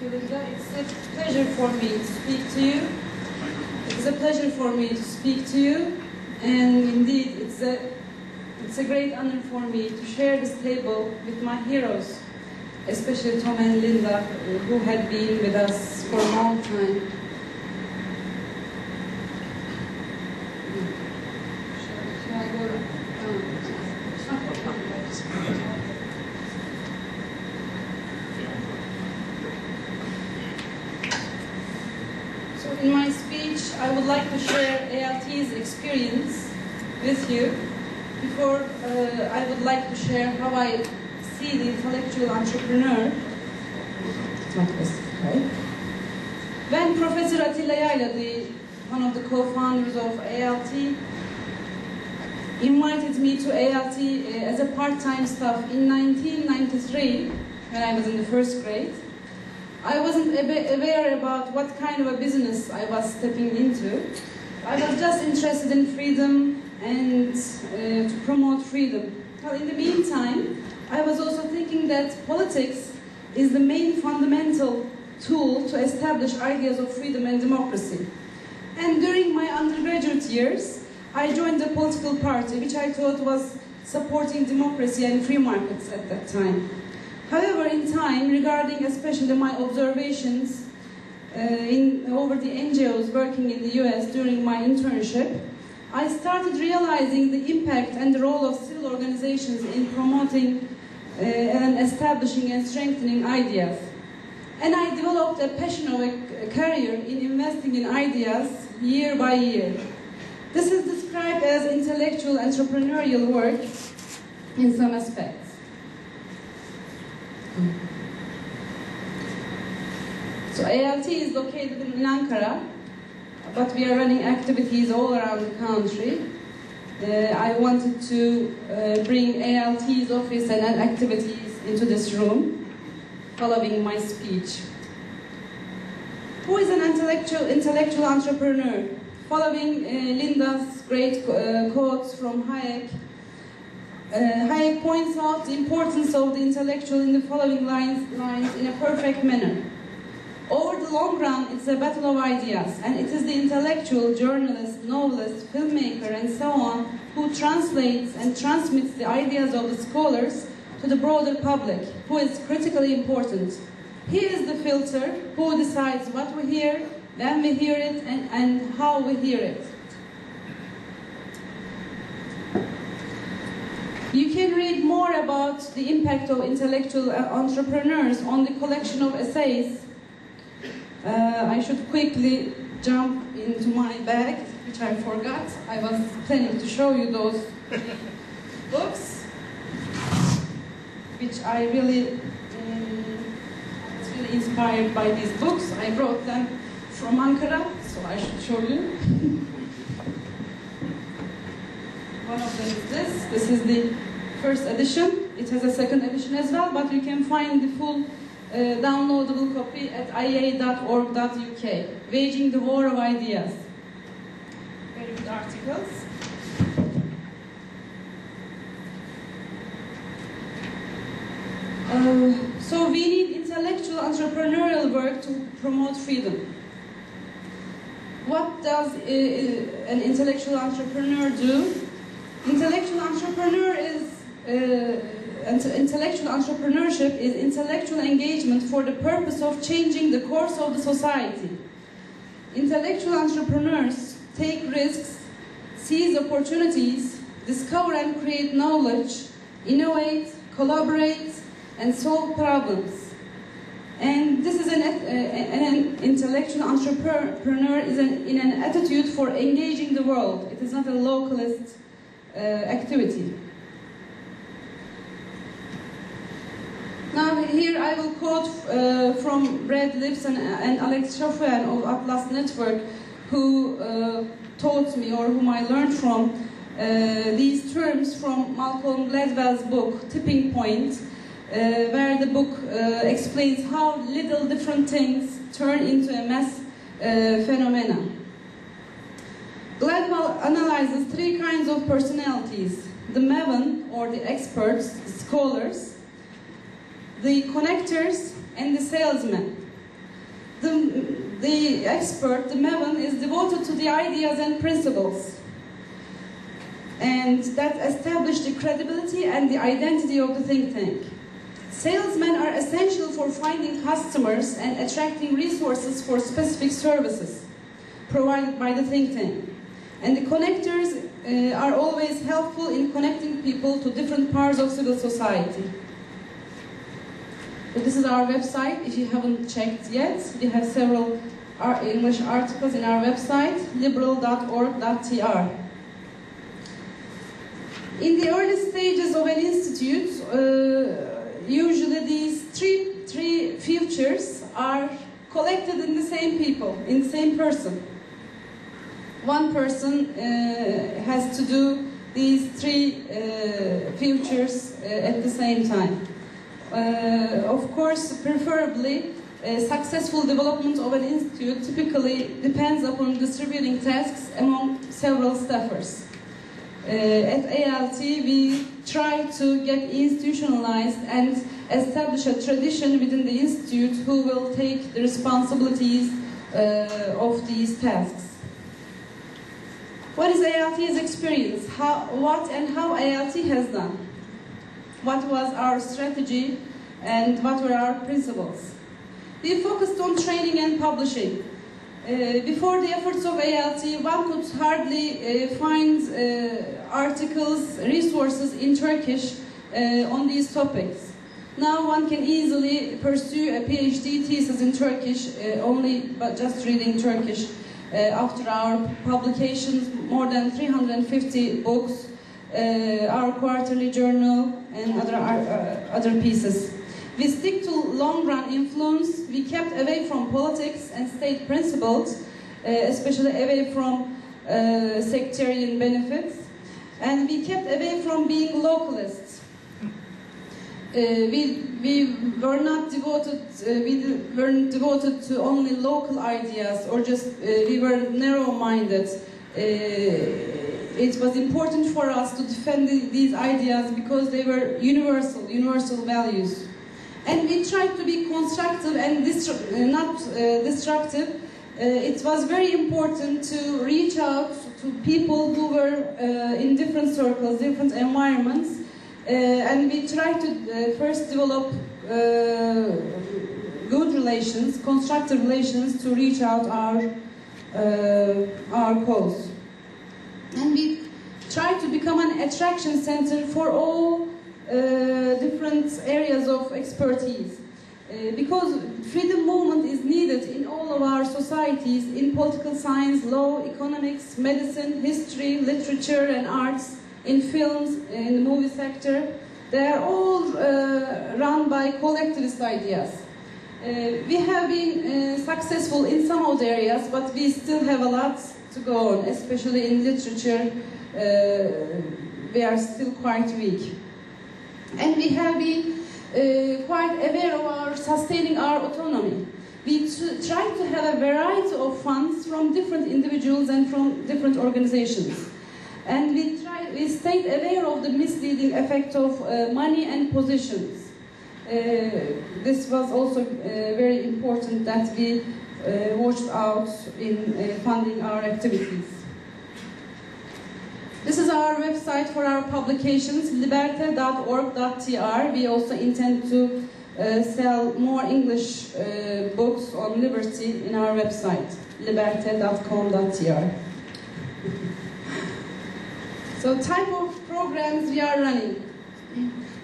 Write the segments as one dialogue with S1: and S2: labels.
S1: Linda. It's a pleasure for me to speak to you. It's a pleasure for me to speak to you, and indeed, it's a great honor for me to share this table with my heroes, especially Tom and Linda, who had been with us for a long time. Shall I go? So in my speech, I would like to share ALT's experience with you. Before, I would like to share how I see the intellectual entrepreneur. When Professor Atilla Yayla, one of the co-founders of ALT, invited me to ALT as a part-time staff in 1993, when I was in the first grade, I wasn't aware about what kind of a business I was stepping into. I was just interested in freedom and to promote freedom. Well, in the meantime, I was also thinking that politics is the main fundamental tool to establish ideas of freedom and democracy. And during my undergraduate years, I joined a political party which I thought was supporting democracy and free markets at that time. However, in time, regarding especially my observations over the NGOs working in the US during my internship, I started realizing the impact and the role of civil organizations in promoting and establishing and strengthening ideas. And I developed a passion of a career in investing in ideas year by year. This is described as intellectual entrepreneurial work in some aspects. So ALT is located in Ankara, but we are running activities all around the country. I wanted to bring ALT's office and activities into this room, following my speech. Who is an intellectual entrepreneur? Following Linda's great quotes from Hayek, Hayek points out the importance of the intellectual in the following lines in a perfect manner. Over the long run, it's a battle of ideas, and it is the intellectual, journalist, novelist, filmmaker, and so on, who translates and transmits the ideas of the scholars to the broader public, who is critically important. He is the filter who decides what we hear, when we hear it, and how we hear it. You can read more about the impact of intellectual entrepreneurs on the collection of essays. I should quickly jump into my bag, which I forgot. I was planning to show you those books, which I really was really inspired by these books. I brought them from Ankara, so I should show you. One of them is this. This is the first edition. It has a second edition as well, but you can find the full downloadable copy at ia.org.uk. Waging the War of Ideas. Very good articles. So we need intellectual entrepreneurial work to promote freedom. What does an intellectual entrepreneur do? Intellectual entrepreneurship is intellectual engagement for the purpose of changing the course of the society. Intellectual entrepreneurs take risks, seize opportunities, discover and create knowledge, innovate, collaborate, and solve problems. And this is an intellectual entrepreneur is in an attitude for engaging the world. It is not a localist activity. Now here I will quote from Brad Lipson and Alex Chaffin of Atlas Network, who taught me, or whom I learned from, these terms from Malcolm Gladwell's book, Tipping Point, where the book explains how little different things turn into a mass phenomena. Gladwell analyzes three kinds of personalities: the maven, or the experts, the scholars, the connectors, and the salesmen. the expert, the Mevin, is devoted to the ideas and principles, and that establish the credibility and the identity of the think tank. Salesmen are essential for finding customers and attracting resources for specific services provided by the think tank. And the connectors are always helpful in connecting people to different parts of civil society. So this is our website. If you haven't checked yet, we have several English articles in our website, liberal.org.tr. In the early stages of an institute, usually these three features are collected in the same people, in the same person. One person has to do these three features at the same time. Of course, preferably, successful development of an institute typically depends upon distributing tasks among several staffers. At ALT, we try to get institutionalized and establish a tradition within the institute who will take the responsibilities of these tasks. What is ALT's experience? What and how ALT has done? What was our strategy and what were our principles? We focused on training and publishing. Before the efforts of ALT, one could hardly find articles, resources in Turkish on these topics. Now one can easily pursue a PhD thesis in Turkish by just reading Turkish. After our publications, more than 350 books, our quarterly journal, and other pieces. We stick to long-run influence. We kept away from politics and state principles, especially away from sectarian benefits, and we kept away from being localists. We were not devoted. We weren't devoted to only local ideas, or just we were narrow-minded. It was important for us to defend these ideas because they were universal values. And we tried to be constructive and not destructive. It was very important to reach out to people who were in different circles, different environments. And we tried to first develop good relations, constructive relations, to reach out our cause. And we tried to become an attraction center for all different areas of expertise. Because freedom movement is needed in all of our societies, in political science, law, economics, medicine, history, literature and arts, in films, in the movie sector. They are all run by collectivist ideas. We have been successful in some of the areas, but we still have a lot to go on, especially in literature. We are still quite weak. And we have been quite aware of our sustaining our autonomy. We try to have a variety of funds from different individuals and from different organizations. And we stayed aware of the misleading effect of money and positions. This was also very important that we watched out in funding our activities. This is our website for our publications, liberte.org.tr. We also intend to sell more English books on liberty in our website, liberte.com.tr. So, type of programs we are running.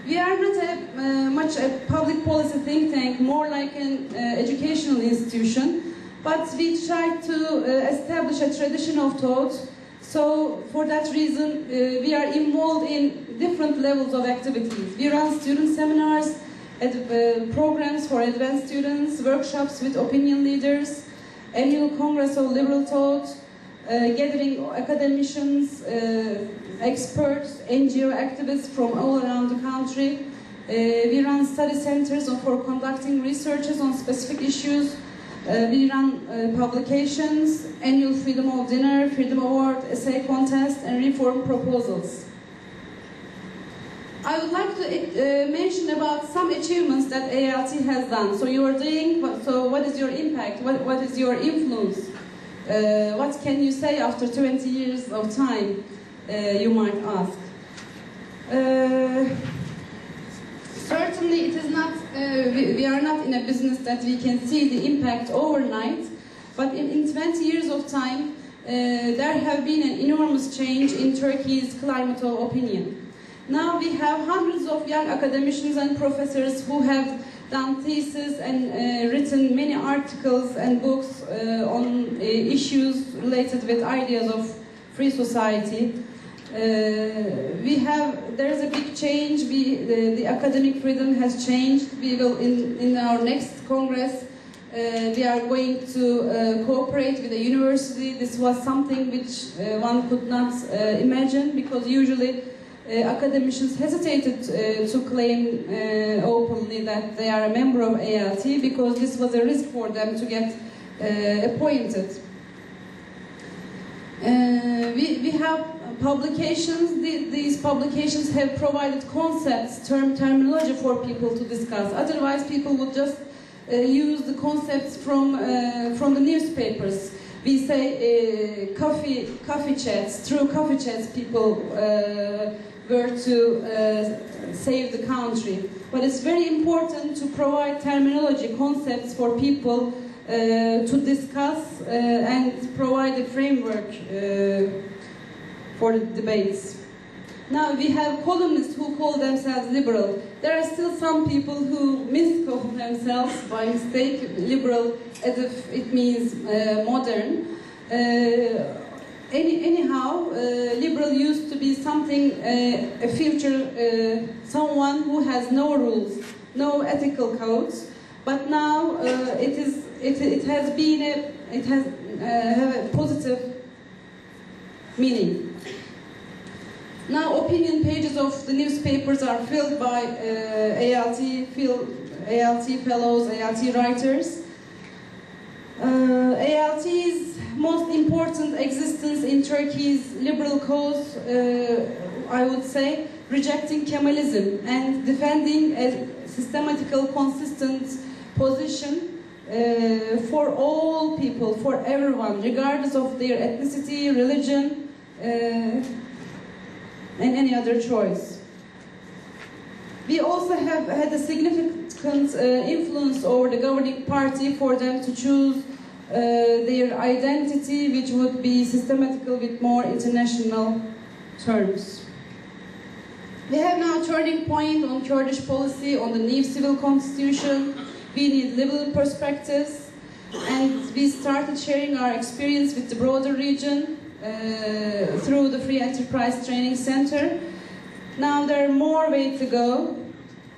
S1: We are not much a public policy think tank, more like an educational institution, but we try to establish a tradition of thought. So, for that reason, we are involved in different levels of activities. We run student seminars, programs for advanced students, workshops with opinion leaders, annual Congress of Liberal Thought, gathering academicians, experts, NGO activists from all around the country. We run study centers for conducting researches on specific issues. We run publications, annual Freedom of Dinner, Freedom Award, essay contest, and reform proposals. I would like to mention about some achievements that ALT has done. So you are doing, so what is your impact? What is your influence? What can you say after 20 years of time, you might ask? Certainly it is not, we are not in a business that we can see the impact overnight, but in 20 years of time, there have been an enormous change in Turkey's climate of opinion. Now we have hundreds of young academicians and professors who have done theses and written many articles and books on issues related with ideas of free society. There is a big change. The academic freedom has changed. We will, in our next Congress, we are going to cooperate with the university. This was something which one could not imagine, because usually academicians hesitated to claim openly that they are a member of ALT, because this was a risk for them to get appointed. We have publications. These publications have provided concepts, terminology for people to discuss. Otherwise, people would just use the concepts from the newspapers. We say coffee chats. Through coffee chats, people were to save the country. But it's very important to provide terminology, concepts for people to discuss and provide a framework for the debates. Now we have columnists who call themselves liberal. There are still some people who miscall themselves by mistake liberal, as if it means modern. Anyhow, liberal used to be something, a future, someone who has no rules, no ethical codes. But now it has a positive meaning. Now opinion pages of the newspapers are filled by ALT fellows, ALT writers. ALT's most important existence in Turkey's liberal cause, I would say, rejecting Kemalism and defending a systematical, consistent position for all people, for everyone, regardless of their ethnicity, religion, and any other choice. We also have had a significant influence over the governing party for them to choose their identity, which would be systematical with more international terms. We have now a turning point on Kurdish policy, on the new civil constitution. We need liberal perspectives, and we started sharing our experience with the broader region through the Free Enterprise Training Center. Now there are more ways to go.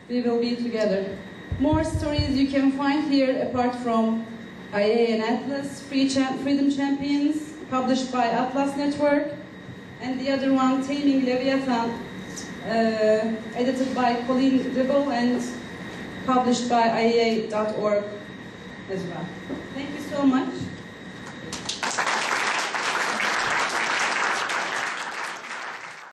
S1: We will be together. More stories you can find here apart from IA and Atlas, Freedom Champions, published by Atlas Network, and the other one, Taming Leviathan, edited by Colleen Dibble and published by IEA.org as well. Thank you so much.